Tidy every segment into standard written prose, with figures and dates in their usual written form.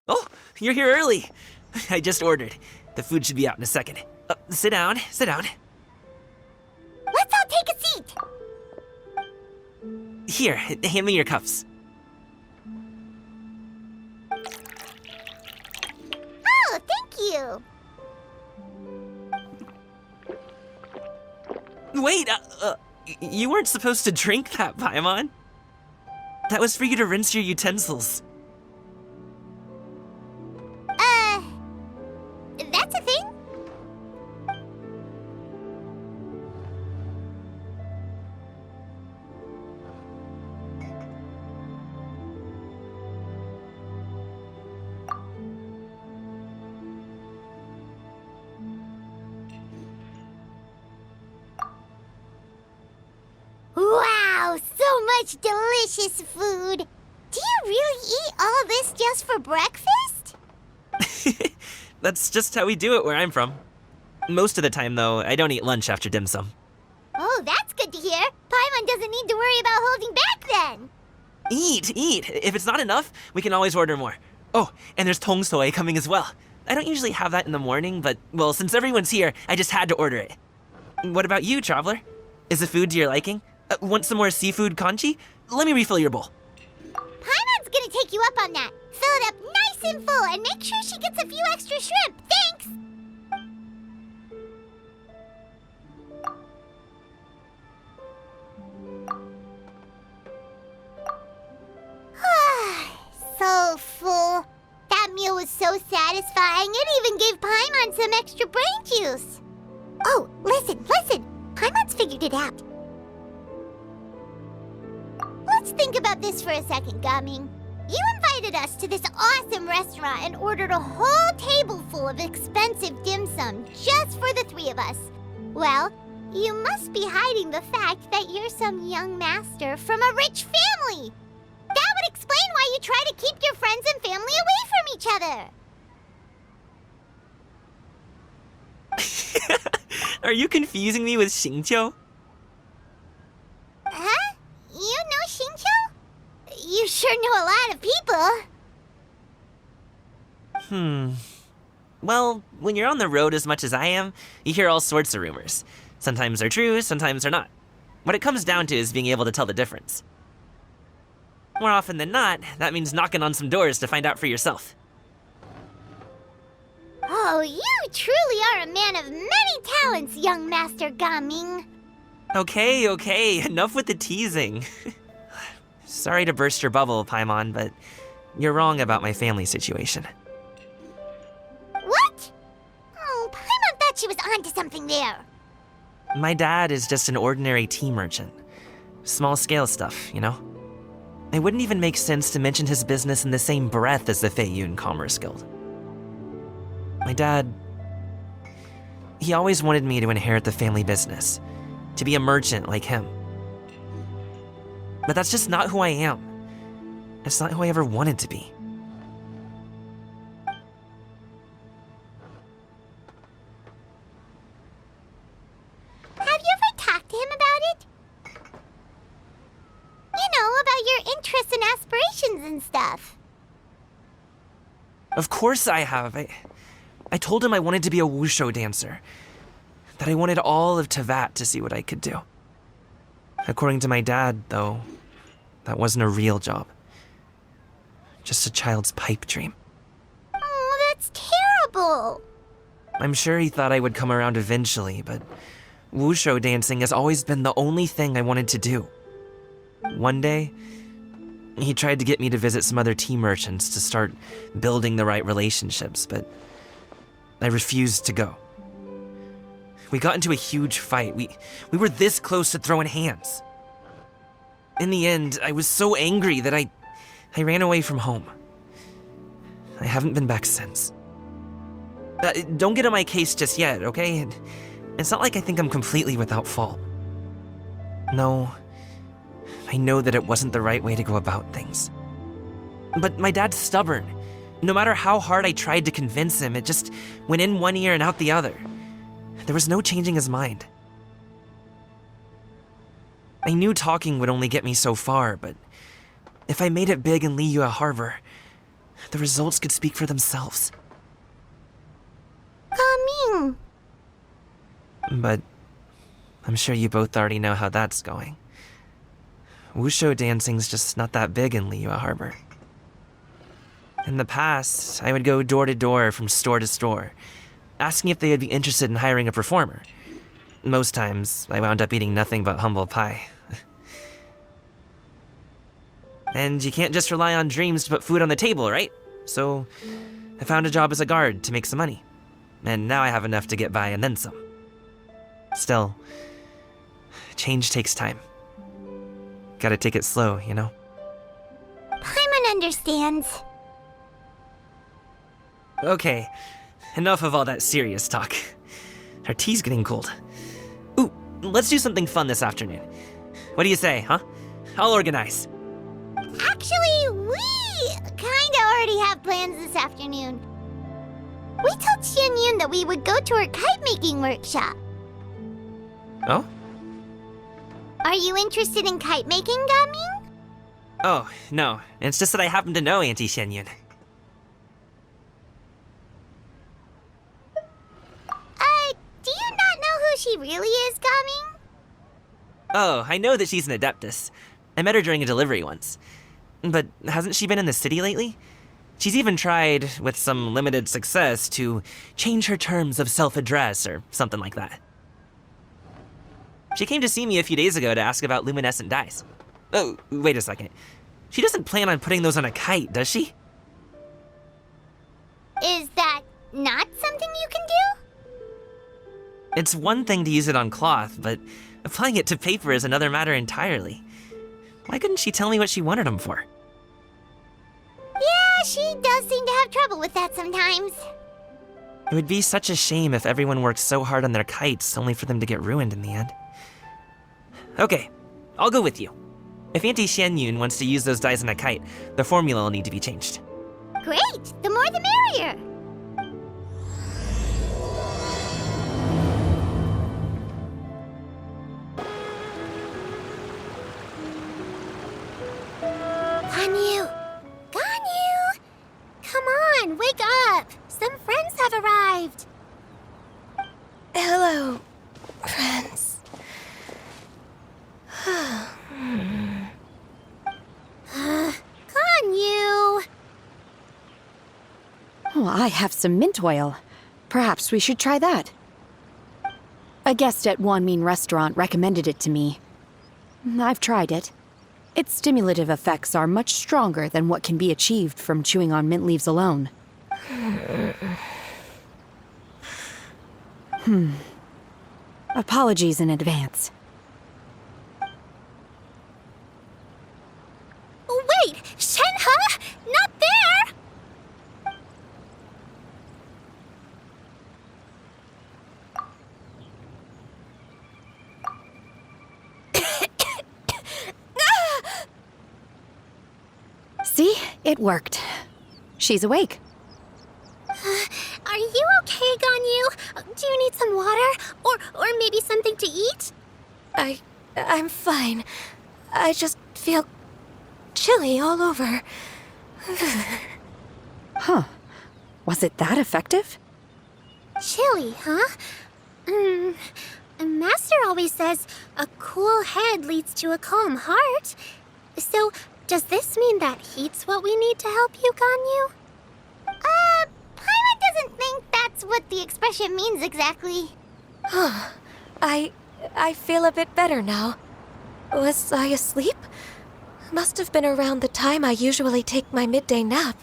Oh, you're here early. I just ordered. The food should be out in a second. Sit down, sit down. Let's all take a seat. Here, hand me your cups. Oh, thank you. Wait, you weren't supposed to drink that, Paimon. That was for you to rinse your utensils. That's a thing? Wow, so much delicious food. Do you really eat all this just for breakfast? That's just how we do it where I'm from. Most of the time, though, I don't eat lunch after dim sum. Oh, that's good to hear. Paimon doesn't need to worry about holding back then. Eat, eat. If it's not enough, we can always order more. Oh, and there's tong soy coming as well. I don't usually have that in the morning, but, well, since everyone's here, I just had to order it. What about you, traveler? Is the food to your liking? Want some more seafood congee? Let me refill your bowl. Paimon's gonna take you up on that. Fill it up nice and full and make sure she gets a few extra shrimp. Thanks! So full. That meal was so satisfying, it even gave Paimon some extra brain juice. Oh, listen. Paimon's figured it out. Let's think about this for a second, Gaming. You invited us to this awesome restaurant and ordered a whole table full of expensive dim sum just for the three of us. Well, you must be hiding the fact that you're some young master from a rich family. That would explain why you try to keep your friends and family away from each other. Are you confusing me with Xingqiu? Huh? You know Xingqiu? You sure know a lot of people. Well, when you're on the road as much as I am, you hear all sorts of rumors. Sometimes they're true, sometimes they're not. What it comes down to is being able to tell the difference. More often than not, that means knocking on some doors to find out for yourself. Oh, you truly are a man of many talents, young Master Gaming. Okay, enough with the teasing. Sorry to burst your bubble, Paimon, but you're wrong about my family situation. What? Oh, Paimon thought she was onto something there. My dad is just an ordinary tea merchant. Small-scale stuff, you know? It wouldn't even make sense to mention his business in the same breath as the Feiyun Commerce Guild. My dad... he always wanted me to inherit the family business, to be a merchant like him. But that's just not who I am. It's not who I ever wanted to be. Have you ever talked to him about it? You know, about your interests and aspirations and stuff. Of course I have. I told him I wanted to be a wushu dancer. That I wanted all of Tevat to see what I could do. According to my dad, though, that wasn't a real job. Just a child's pipe dream. Oh, that's terrible. I'm sure he thought I would come around eventually, but wushu dancing has always been the only thing I wanted to do. One day, he tried to get me to visit some other tea merchants to start building the right relationships, but I refused to go. We got into a huge fight. We were this close to throwing hands. In the end, I was so angry that I ran away from home. I haven't been back since. Don't get on my case just yet, okay? It's not like I think I'm completely without fault. No, I know that it wasn't the right way to go about things. But my dad's stubborn. No matter how hard I tried to convince him, it just went in one ear and out the other. There was no changing his mind. I knew talking would only get me so far, but if I made it big in Liyue Harbor, the results could speak for themselves. Gaming. But I'm sure you both already know how that's going. Wushu dancing's just not that big in Liyue Harbor. In the past, I would go door to door from store to store, asking if they would be interested in hiring a performer. Most times, I wound up eating nothing but humble pie. And you can't just rely on dreams to put food on the table, right? So, I found a job as a guard to make some money. And now I have enough to get by and then some. Still, change takes time. Gotta take it slow, you know? Paimon understands. Okay, enough of all that serious talk. Our tea's getting cold. Ooh, let's do something fun this afternoon. What do you say, huh? I'll organize. Actually, we kinda already have plans this afternoon. We told Xianyun that we would go to her kite-making workshop. Oh? Are you interested in kite-making, Gaming? Oh, no. It's just that I happen to know Auntie Xianyun. Do you not know who she really is, Gaming? Oh, I know that she's an Adeptus. I met her during a delivery once. But hasn't she been in the city lately? She's even tried, with some limited success, to change her terms of self-address or something like that. She came to see me a few days ago to ask about luminescent dyes. Oh, wait a second. She doesn't plan on putting those on a kite, does she? Is that not something you can do? It's one thing to use it on cloth, but applying it to paper is another matter entirely. Why couldn't she tell me what she wanted them for? Yeah, she does seem to have trouble with that sometimes. It would be such a shame if everyone worked so hard on their kites only for them to get ruined in the end. Okay, I'll go with you. If Auntie Xianyun wants to use those dyes on a kite, the formula will need to be changed. Great! The more the merrier! Ganyu! Ganyu! Come on, wake up! Some friends have arrived! Hello, friends. Ganyu! Oh, I have some mint oil. Perhaps we should try that. A guest at Wanmin Restaurant recommended it to me. I've tried it. Its stimulative effects are much stronger than what can be achieved from chewing on mint leaves alone. Apologies in advance. Wait! Shenhe! Not there! See? It worked. She's awake. Are you okay, Ganyu? Do you need some water? Or maybe something to eat? I'm fine. I just feel chilly all over. Huh. Was it that effective? Chilly, huh? Master always says a cool head leads to a calm heart. So, does this mean that heat's what we need to help you, Ganyu? Paimon doesn't think that's what the expression means exactly. I feel a bit better now. Was I asleep? Must have been around the time I usually take my midday nap.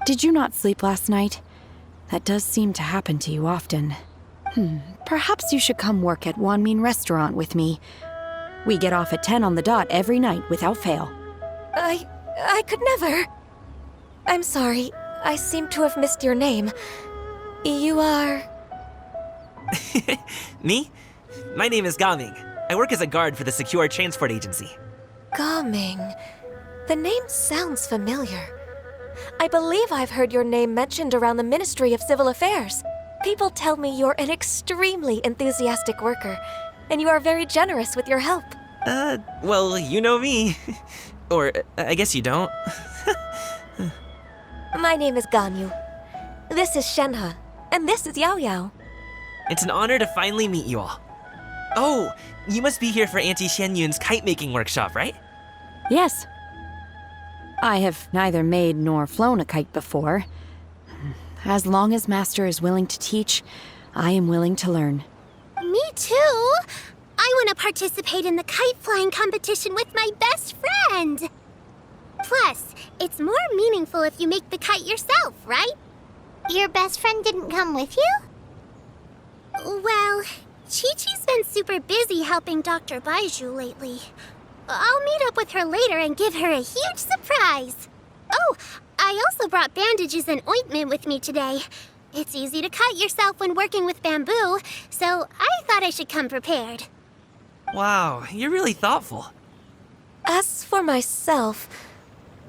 Did you not sleep last night? That does seem to happen to you often. Perhaps you should come work at Wanmin Restaurant with me. We get off at 10 on the dot every night without fail. I could never. I'm sorry. I seem to have missed your name. You are... Me? My name is Gaming. I work as a guard for the Secure Transport Agency. Gaming. The name sounds familiar. I believe I've heard your name mentioned around the Ministry of Civil Affairs. People tell me you're an extremely enthusiastic worker, and you are very generous with your help. Well, you know me. Or, I guess you don't. My name is Ganyu. This is Shenhe, and this is Yao Yao. It's an honor to finally meet you all. Oh, you must be here for Auntie Xianyun's kite-making workshop, right? Yes. I have neither made nor flown a kite before. As long as Master is willing to teach, I am willing to learn. Me too. I want to participate in the kite flying competition with my best friend. Plus, it's more meaningful if you make the kite yourself, right? Your best friend didn't come with you? Well, Chi-Chi's been super busy helping Dr. Baiju lately. I'll meet up with her later and give her a huge surprise. Oh, I also brought bandages and ointment with me today. It's easy to cut yourself when working with bamboo, so I thought I should come prepared. Wow, you're really thoughtful. As for myself,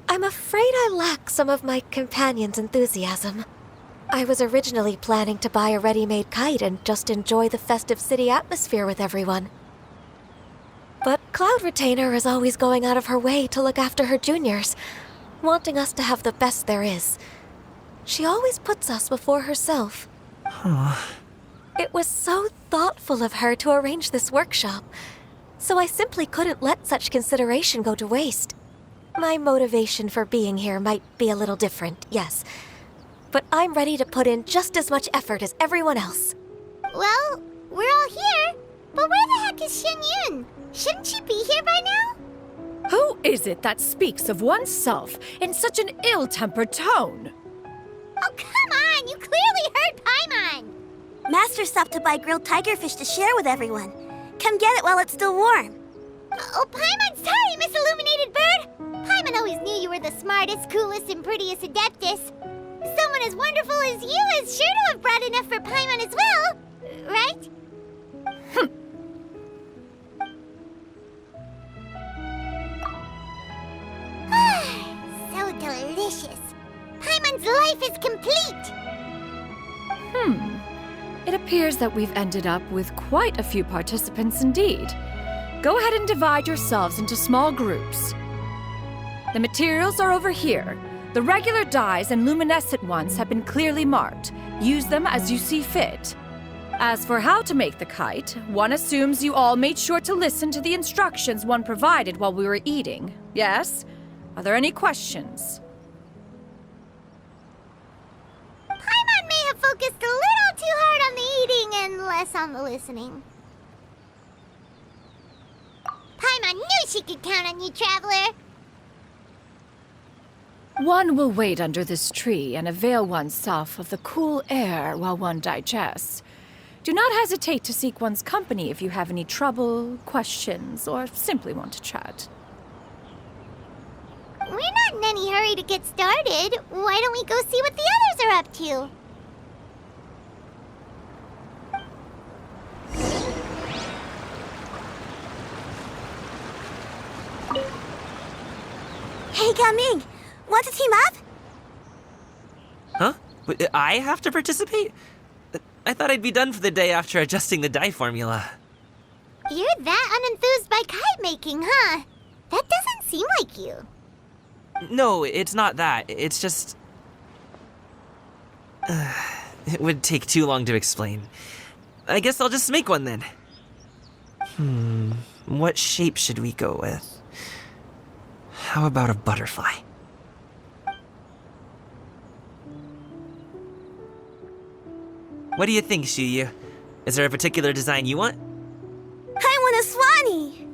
I'm afraid I lack some of my companion's enthusiasm. I was originally planning to buy a ready-made kite and just enjoy the festive city atmosphere with everyone. But Cloud Retainer is always going out of her way to look after her juniors, wanting us to have the best there is. She always puts us before herself. It was so thoughtful of her to arrange this workshop, so I simply couldn't let such consideration go to waste. My motivation for being here might be a little different, yes, but I'm ready to put in just as much effort as everyone else. Well, we're all here, but where the heck is Xianyun? Shouldn't she be here by now? Who is it that speaks of oneself in such an ill-tempered tone? Oh, come on! You clearly heard Paimon! Master stopped to buy grilled tigerfish to share with everyone. Come get it while it's still warm. Oh, Paimon, sorry, Miss Illuminated Bird! Paimon always knew you were the smartest, coolest, and prettiest Adeptus. Someone as wonderful as you is sure to have brought enough for Paimon as well, right? So delicious. Paimon's life is complete! It appears that we've ended up with quite a few participants indeed. Go ahead and divide yourselves into small groups. The materials are over here. The regular dyes and luminescent ones have been clearly marked. Use them as you see fit. As for how to make the kite, one assumes you all made sure to listen to the instructions one provided while we were eating. Yes? Are there any questions? Paimon may have focused a little too hard on the eating and less on the listening. Paimon knew she could count on you, Traveler! One will wait under this tree and avail oneself of the cool air while one digests. Do not hesitate to seek one's company if you have any trouble, questions, or simply want to chat. We're not in any hurry to get started. Why don't we go see what the others are up to? Hey, Gaming! Want to team up? Huh? Wait, I have to participate? I thought I'd be done for the day after adjusting the dye formula. You're that unenthused by kite making, huh? That doesn't seem like you. No, it's not that. It's just... it would take too long to explain. I guess I'll just make one then. What shape should we go with? How about a butterfly? What do you think, Shuyu? Is there a particular design you want? I want a swanee!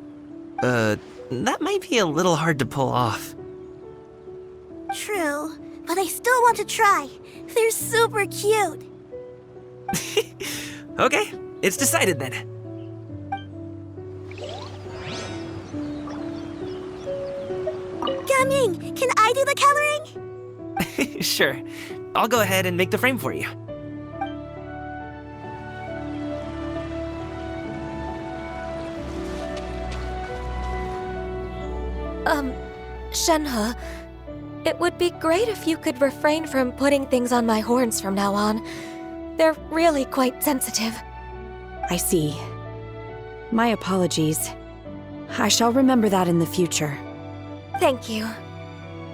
That might be a little hard to pull off. True, but I still want to try. They're super cute. Okay, it's decided then. Gaming, can I do the coloring? Sure. I'll go ahead and make the frame for you. Shenhe, it would be great if you could refrain from putting things on my horns from now on. They're really quite sensitive. I see. My apologies. I shall remember that in the future. Thank you.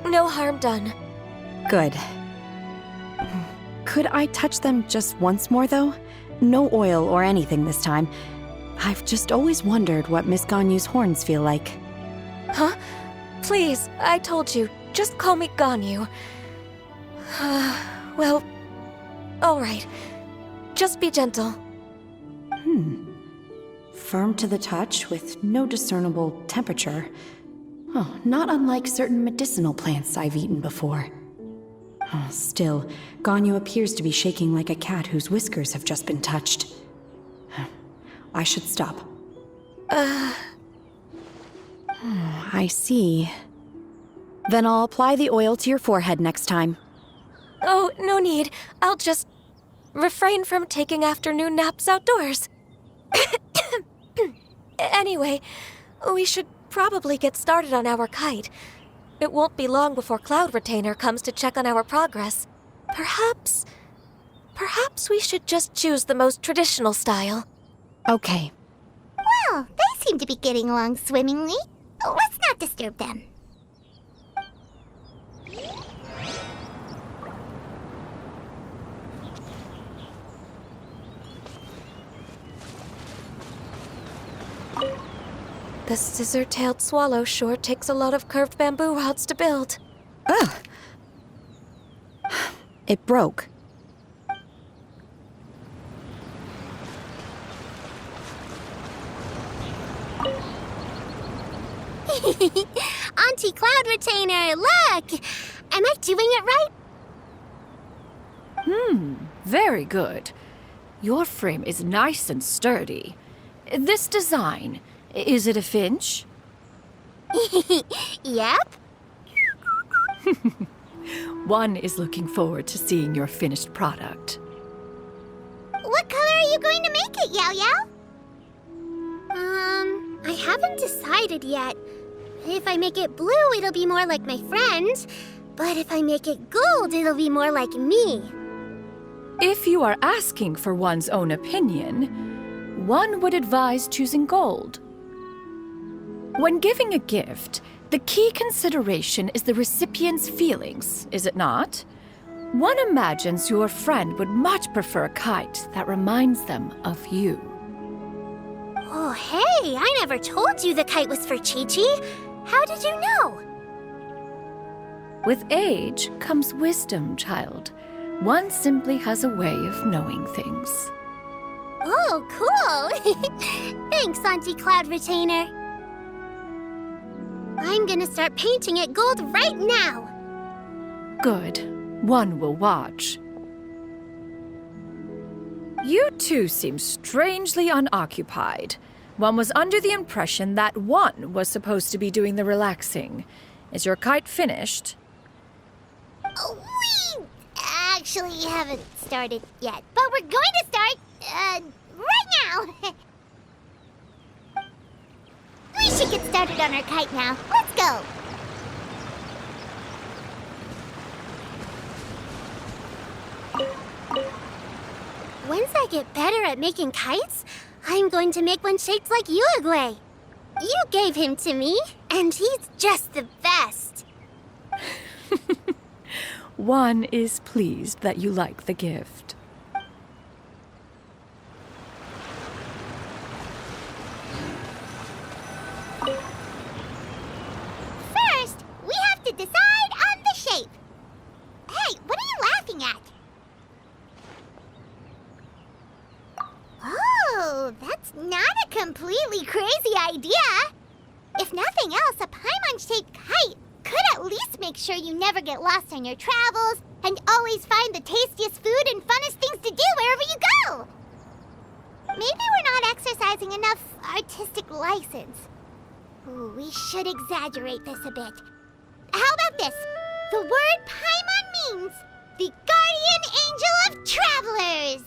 No harm done. Good. Could I touch them just once more, though? No oil or anything this time. I've just always wondered what Miss Ganyu's horns feel like. Huh? Please, I told you. Just call me Ganyu. Well, alright. Just be gentle. Firm to the touch with no discernible temperature. Oh, not unlike certain medicinal plants I've eaten before. Still, Ganyu appears to be shaking like a cat whose whiskers have just been touched. I should stop. I see. Then I'll apply the oil to your forehead next time. Oh, no need. I'll just refrain from taking afternoon naps outdoors. Anyway, we should probably get started on our kite. It won't be long before Cloud Retainer comes to check on our progress. Perhaps we should just choose the most traditional style. Okay. Well, they seem to be getting along swimmingly. Let's not disturb them. The scissor-tailed swallow sure takes a lot of curved bamboo rods to build. Ugh! It broke. Auntie Cloud Retainer, look! Am I doing it right? Very good. Your frame is nice and sturdy. This design, is it a finch? Yep. One is looking forward to seeing your finished product. What color are you going to make it, Yao Yao? I haven't decided yet. If I make it blue, it'll be more like my friend. But if I make it gold, it'll be more like me. If you are asking for one's own opinion, one would advise choosing gold. When giving a gift, the key consideration is the recipient's feelings, is it not? One imagines your friend would much prefer a kite that reminds them of you. Oh, hey, I never told you the kite was for Chi-Chi. How did you know? With age comes wisdom, child. One simply has a way of knowing things. Oh, cool. Thanks, Auntie Cloud Retainer. I'm gonna start painting it gold right now. Good. One will watch. You two seem strangely unoccupied. One was under the impression that one was supposed to be doing the relaxing. Is your kite finished? We actually haven't started yet, but we're going to start, right now. We should get started on our kite now. Let's go. Once I get better at making kites, I'm going to make one shaped like Uruguay. You gave him to me, and he's just the best. One is pleased that you like the gift. First, we have to decide on the shape. Hey, what are you laughing at? Oh, that's not a completely crazy idea. If nothing else, a Paimon-shaped kite could at least make sure you never get lost on your travels and always find the tastiest food and funnest things to do wherever you go. Maybe we're not exercising enough artistic license. Ooh, we should exaggerate this a bit. How about this? The word Paimon means the guardian angel of travelers.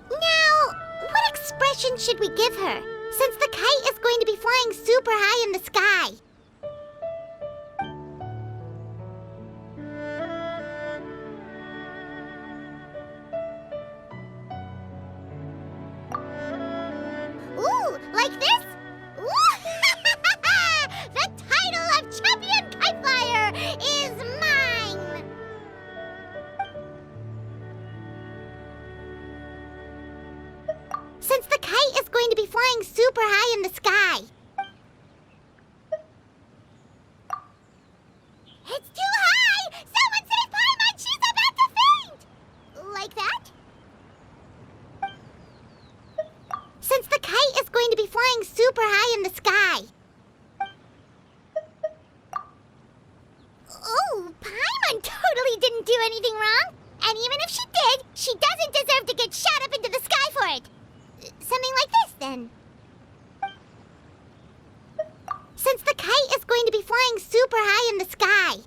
Now, what expression should we give her, since the kite is going to be flying super high in the sky? Ooh, like like this? The title of Champion Kite Flyer is mine! Since the kite is going to be flying super high in the sky. It's too high! Someone save Paimon! She's about to faint! Like that? Since the kite is going to be flying super high in the sky. Oh, Paimon totally didn't do anything wrong. And even if she did, she doesn't deserve to get shot up into the sky for it. Something like this, then. Since the kite is going to be flying super high in the sky.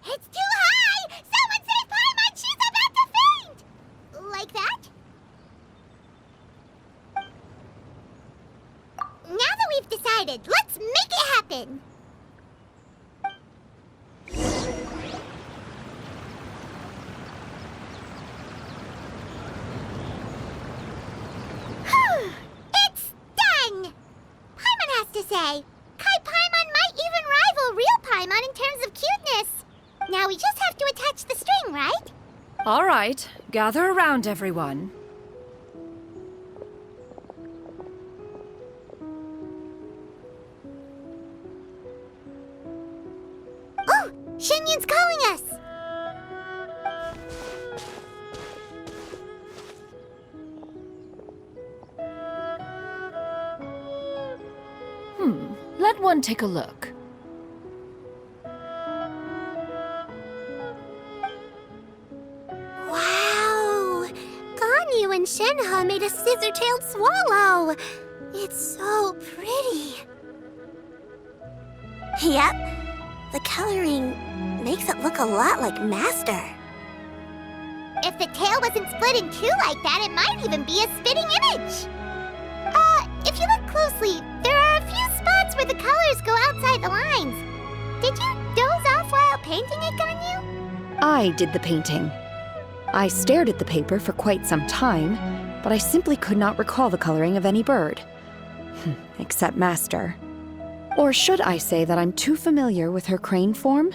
It's too high! Someone save Paimon! She's about to faint! Like that? Now that we've decided, let's make it happen! It's done! Paimon has to say, Kite Paimon might even rival real Paimon in terms of cuteness. Now we just have to attach the string, right? All right, gather around, everyone. Oh, Shenyun's calling us! Let one take a look. Wow! Ganyu and Shenhe made a scissor-tailed swallow. It's so pretty. Yep, the coloring makes it look a lot like Master. If the tail wasn't split in two like that, it might even be a spitting image. If you look closely, there are a few spots where the colors go outside the lines. Did you doze off while painting it, Ganyu? I did the painting. I stared at the paper for quite some time, but I simply could not recall the coloring of any bird. Except Master. Or should I say that I'm too familiar with her crane form?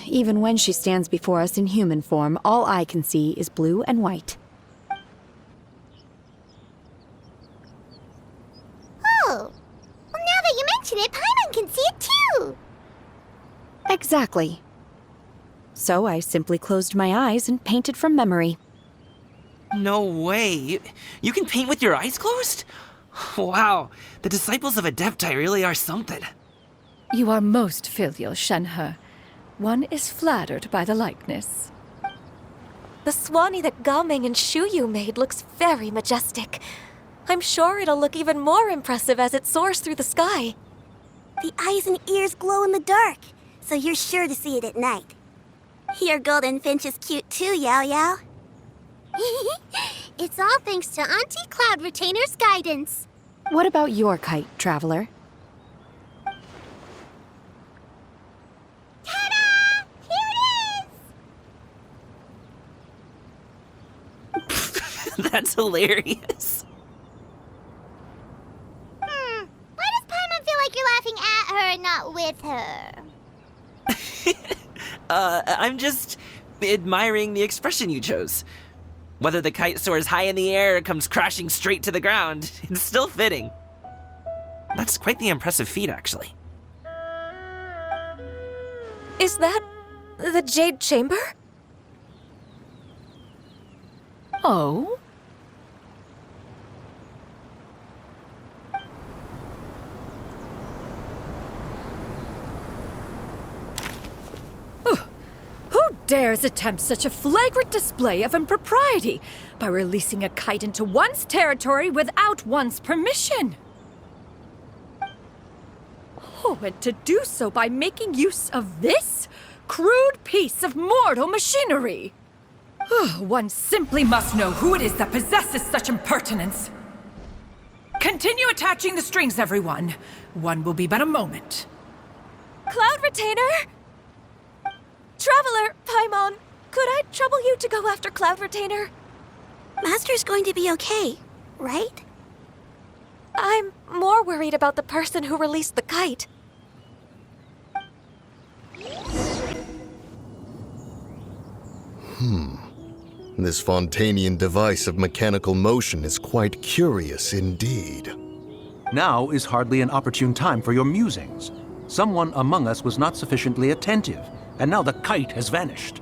Even when she stands before us in human form, all I can see is blue and white. Oh, well, now that you mention it, Paimon can see it too. Exactly. So I simply closed my eyes and painted from memory. No way. You can paint with your eyes closed? Wow, the disciples of Adepti really are something. You are most filial, Shenhe. One is flattered by the likeness. The Swanee that Gaming and Shuyu made looks very majestic. I'm sure it'll look even more impressive as it soars through the sky. The eyes and ears glow in the dark, so you're sure to see it at night. Your golden finch is cute too, Yao Yao. It's all thanks to Auntie Cloud Retainer's guidance. What about your kite, Traveler? Ta-da! Here it is! That's hilarious. Why does Paimon feel like you're laughing at her and not with her? I'm just admiring the expression you chose. Whether the kite soars high in the air or comes crashing straight to the ground, it's still fitting. That's quite the impressive feat, actually. Is that the Jade Chamber? Oh? Who dares attempt such a flagrant display of impropriety by releasing a kite into one's territory without one's permission? Oh, and to do so by making use of this crude piece of mortal machinery. One simply must know who it is that possesses such impertinence. Continue attaching the strings, everyone. One will be but a moment. Cloud Retainer? Traveler, Paimon, could I trouble you to go after Cloud Retainer? Master's going to be okay, right? I'm more worried about the person who released the kite. This Fontanian device of mechanical motion is quite curious indeed. Now is hardly an opportune time for your musings. Someone among us was not sufficiently attentive, and now the kite has vanished.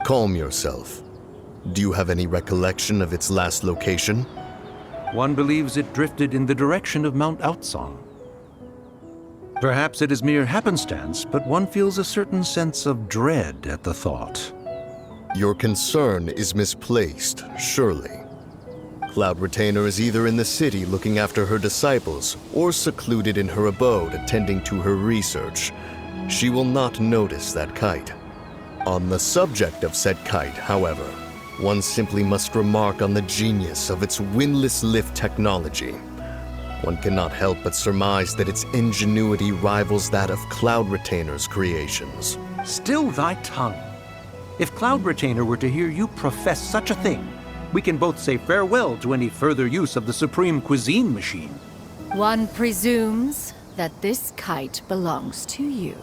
Calm yourself. Do you have any recollection of its last location? One believes it drifted in the direction of Mount Outsong. Perhaps it is mere happenstance, but one feels a certain sense of dread at the thought. Your concern is misplaced, surely. Cloud Retainer is either in the city looking after her disciples, or secluded in her abode attending to her research. She will not notice that kite. On the subject of said kite, however, one simply must remark on the genius of its windlass lift technology. One cannot help but surmise that its ingenuity rivals that of Cloud Retainer's creations. Still thy tongue. If Cloud Retainer were to hear you profess such a thing, we can both say farewell to any further use of the Supreme Cuisine Machine. One presumes that this kite belongs to you.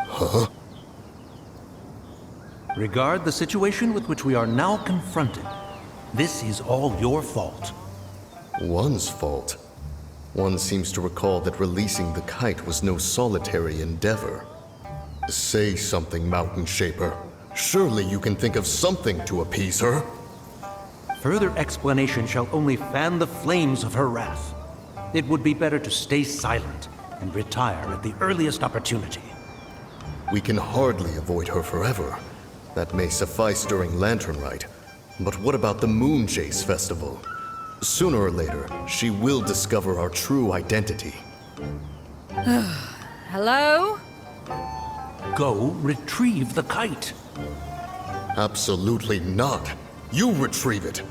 Huh? Regard the situation with which we are now confronted. This is all your fault. One's fault? One seems to recall that releasing the kite was no solitary endeavor. Say something, Mountain Shaper. Surely you can think of something to appease her. Further explanation shall only fan the flames of her wrath. It would be better to stay silent and retire at the earliest opportunity. We can hardly avoid her forever. That may suffice during Lantern Rite. But what about the Moon Jace Festival? Sooner or later, she will discover our true identity. Hello? Go retrieve the kite. Absolutely not. You retrieve it.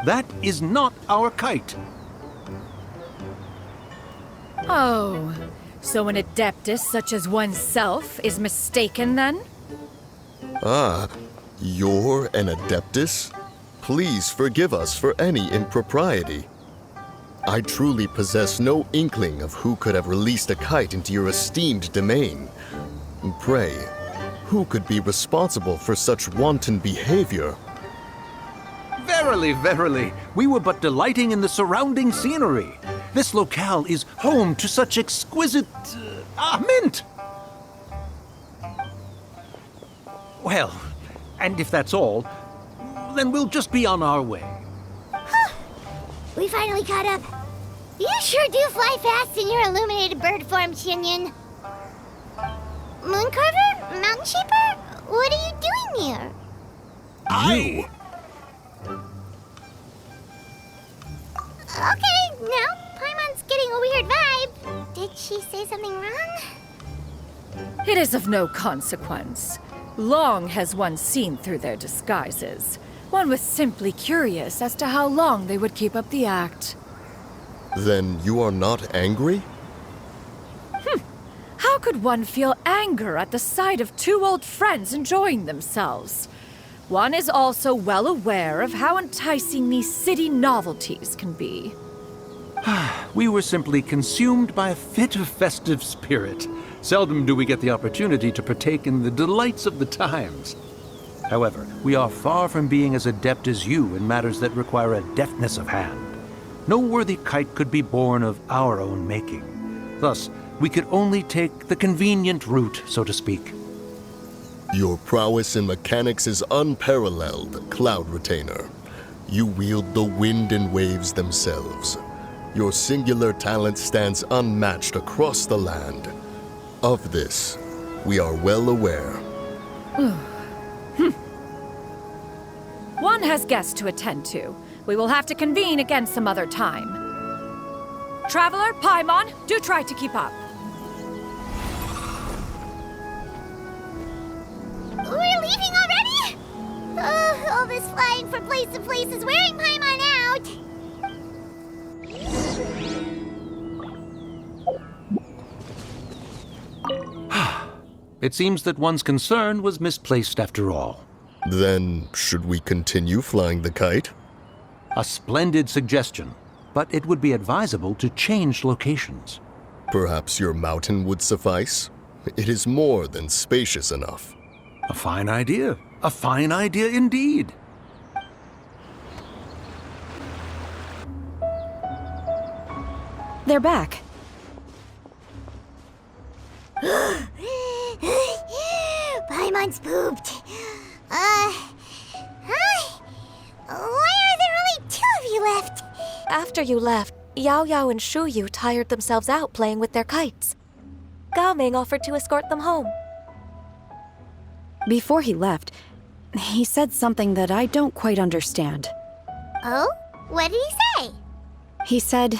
That is not our kite. Oh, so an adeptus such as oneself is mistaken then? Ah, you're an Adeptus? Please forgive us for any impropriety. I truly possess no inkling of who could have released a kite into your esteemed domain. Pray, who could be responsible for such wanton behavior? Verily, verily, we were but delighting in the surrounding scenery. This locale is home to such exquisite... mint! Well, and if that's all, then we'll just be on our way. We finally caught up. You sure do fly fast in your illuminated bird form, Shinyan. Mooncarver? Mountain Shaper? What are you doing here? You! Okay, now Paimon's getting a weird vibe. Did she say something wrong? It is of no consequence. Long has one seen through their disguises. One was simply curious as to how long they would keep up the act. Then you are not angry? How could one feel anger at the sight of two old friends enjoying themselves? One is also well aware of how enticing these city novelties can be. We were simply consumed by a fit of festive spirit. Seldom do we get the opportunity to partake in the delights of the times. However, we are far from being as adept as you in matters that require a deftness of hand. No worthy kite could be born of our own making. Thus, we could only take the convenient route, so to speak. Your prowess in mechanics is unparalleled, Cloud Retainer. You wield the wind and waves themselves. Your singular talent stands unmatched across the land. Of this, we are well aware. One has guests to attend to. We will have to convene again some other time. Traveler, Paimon, do try to keep up. We're leaving already? All this flying from place to place is wearing Paimon out. It seems that one's concern was misplaced after all. Then, should we continue flying the kite? A splendid suggestion, but it would be advisable to change locations. Perhaps your mountain would suffice? It is more than spacious enough. A fine idea. A fine idea indeed. They're back. Paimon's pooped. Hi. Why are there only 2 of you left? After you left, Yao Yao and Shu Yu tired themselves out playing with their kites. Gaming offered to escort them home. Before he left, he said something that I don't quite understand. Oh? What did he say? He said,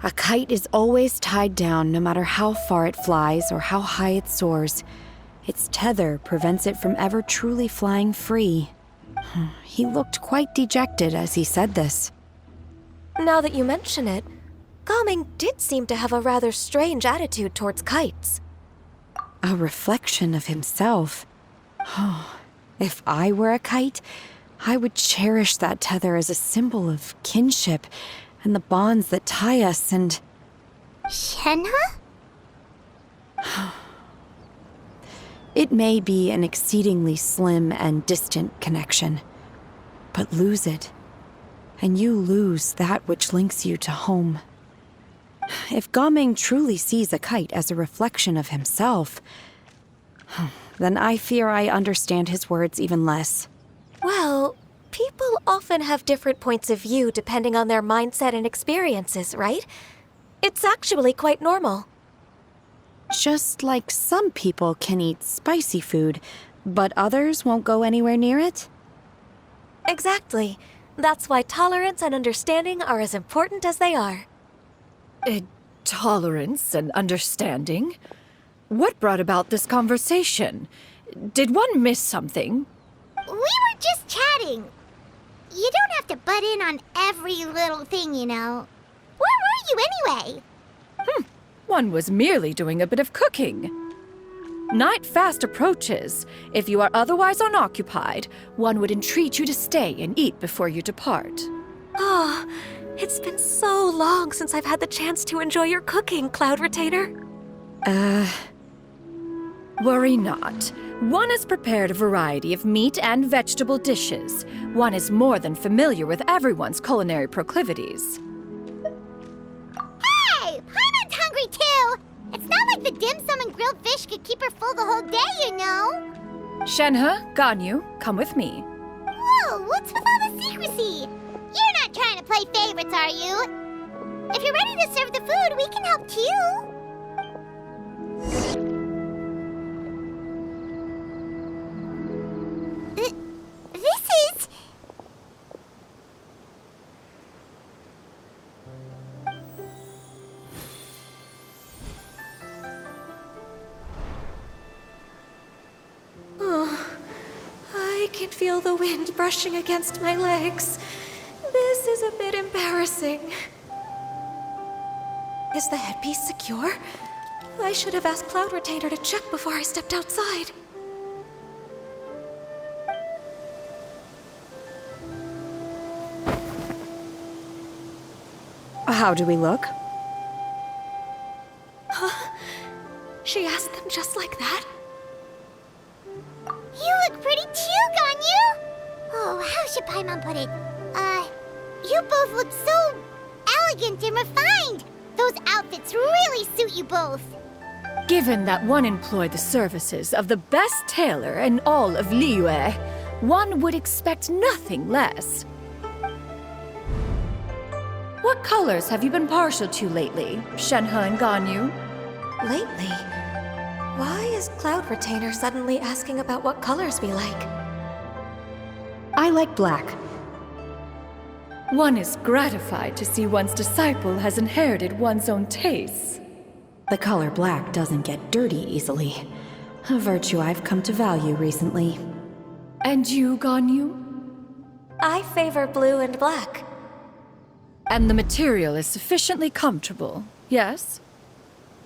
a kite is always tied down no matter how far it flies or how high it soars. Its tether prevents it from ever truly flying free. He looked quite dejected as he said this. Now that you mention it, Gaming did seem to have a rather strange attitude towards kites. A reflection of himself. If I were a kite, I would cherish that tether as a symbol of kinship and the bonds that tie us and... Shenhe? It may be an exceedingly slim and distant connection, but lose it, and you lose that which links you to home. If Gaming truly sees a kite as a reflection of himself, then I fear I understand his words even less. Well, people often have different points of view depending on their mindset and experiences, right? It's actually quite normal. Just like some people can eat spicy food, but others won't go anywhere near it? Exactly. That's why tolerance and understanding are as important as they are. Tolerance and understanding? What brought about this conversation? Did one miss something? We were just chatting. You don't have to butt in on every little thing, you know. Where were you anyway? One was merely doing a bit of cooking. Night fast approaches. If you are otherwise unoccupied, one would entreat you to stay and eat before you depart. Oh, it's been so long since I've had the chance to enjoy your cooking, Cloud Retainer. Worry not. One has prepared a variety of meat and vegetable dishes. One is more than familiar with everyone's culinary proclivities. Hey! Paimon's hungry too! It's not like the dim sum and grilled fish could keep her full the whole day, you know! Shenhe, Ganyu, come with me. Whoa, what's with all the secrecy? You're not trying to play favorites, are you? If you're ready to serve the food, we can help too. This is... Oh, I can feel the wind brushing against my legs. This is a bit embarrassing. Is the headpiece secure? I should have asked Cloud Retainer to check before I stepped outside. How do we look? She asked them just like that? You look pretty too, Ganyu! Oh, how should Paimon put it? You both look so elegant and refined! Those outfits really suit you both! Given that one employed the services of the best tailor in all of Liyue, one would expect nothing less. What colors have you been partial to lately, Shenhe and Ganyu? Lately? Why is Cloud Retainer suddenly asking about what colors we like? I like black. One is gratified to see one's disciple has inherited one's own tastes. The color black doesn't get dirty easily. A virtue I've come to value recently. And you, Ganyu? I favor blue and black. And the material is sufficiently comfortable, yes?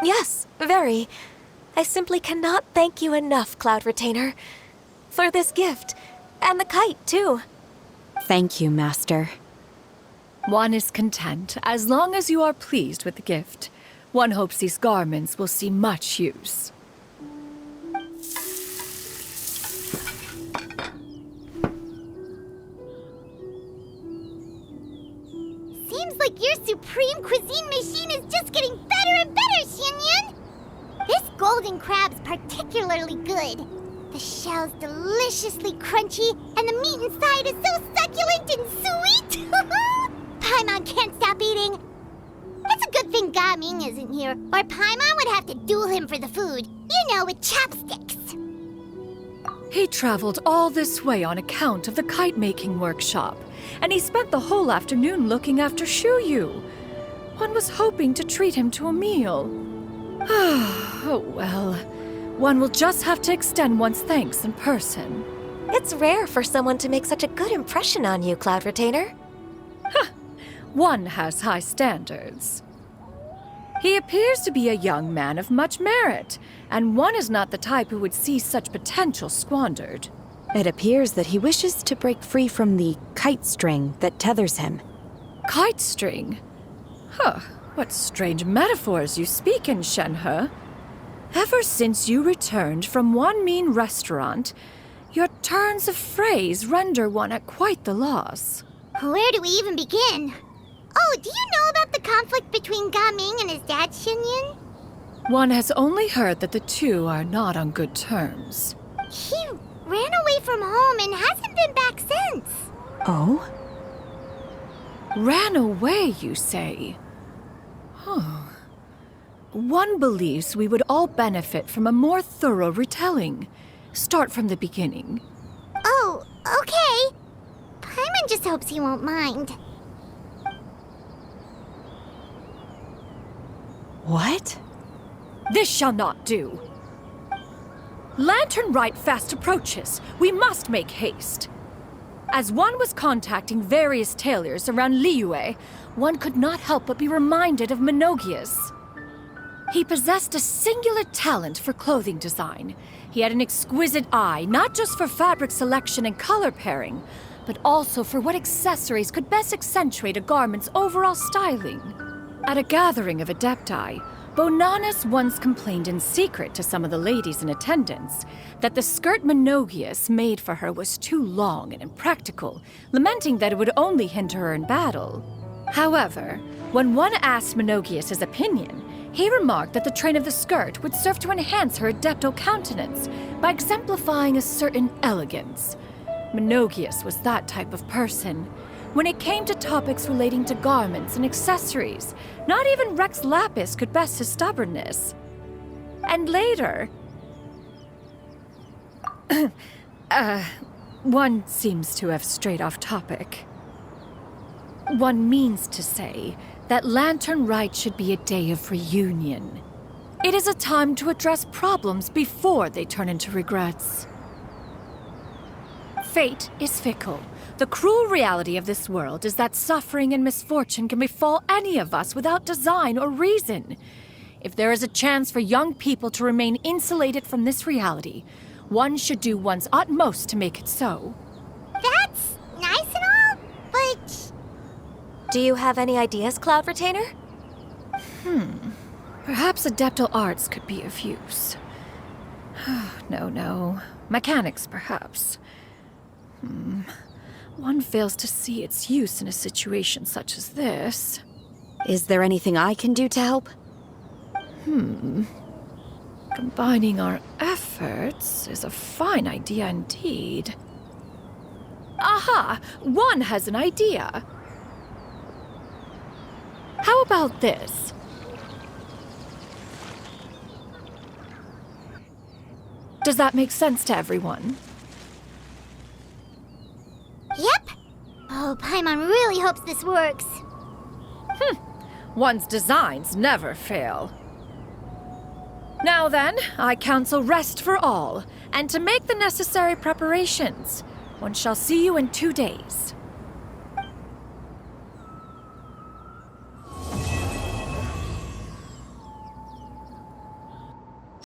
Yes, very. I simply cannot thank you enough, Cloud Retainer, for this gift And the kite, too. Thank you, Master. One is content as long as you are pleased with the gift. One hopes these garments will see much use. Seems like your supreme cuisine machine is just getting better and better, Xinyun! This golden crab's particularly good. The shell's deliciously crunchy, and the meat inside is so succulent and sweet! Paimon can't stop eating. It's a good thing Gaming isn't here, or Paimon would have to duel him for the food. You know, with chopsticks. He traveled all this way on account of the kite-making workshop, and he spent the whole afternoon looking after Shuyu. One was hoping to treat him to a meal. Oh well. One will just have to extend one's thanks in person. It's rare for someone to make such a good impression on you, Cloud Retainer. One has high standards. He appears to be a young man of much merit, and one is not the type who would see such potential squandered. It appears that he wishes to break free from the kite string that tethers him. Kite string? What strange metaphors you speak in, Shenhe. Ever since you returned from one mean restaurant, your turns of phrase render one at quite the loss. Where do we even begin? Oh, do you know about the conflict between Gaming and his dad, Xinyun? One has only heard that the two are not on good terms. He ran away from home and hasn't been back since. Oh? Ran away, you say? One believes we would all benefit from a more thorough retelling. Start from the beginning. Oh, okay. Paimon just hopes he won't mind. What? This shall not do. Lantern Rite fast approaches. We must make haste. As one was contacting various tailors around Liyue, one could not help but be reminded of Menogias. He possessed a singular talent for clothing design. He had an exquisite eye, not just for fabric selection and color pairing, but also for what accessories could best accentuate a garment's overall styling. At a gathering of Adepti, Bonanas once complained in secret to some of the ladies in attendance that the skirt Menogias made for her was too long and impractical, lamenting that it would only hinder her in battle. However, when one asked Menogias his opinion, he remarked that the train of the skirt would serve to enhance her adeptal countenance by exemplifying a certain elegance. Menogias was that type of person. When it came to topics relating to garments and accessories, not even Rex Lapis could best his stubbornness. And later... one seems to have strayed off topic. One means to say that Lantern Rite should be a day of reunion. It is a time to address problems before they turn into regrets. Fate is fickle. The cruel reality of this world is that suffering and misfortune can befall any of us without design or reason. If there is a chance for young people to remain insulated from this reality, one should do one's utmost to make it so. That's nice and all, but... Do you have any ideas, Cloud Retainer? Perhaps adeptal arts could be of use. No. Mechanics, perhaps. One fails to see its use in a situation such as this. Is there anything I can do to help? Combining our efforts is a fine idea indeed. Aha! One has an idea! How about this? Does that make sense to everyone? Yep. Oh, Paimon really hopes this works. One's designs never fail. Now then, I counsel rest for all, and to make the necessary preparations. One shall see you in 2 days.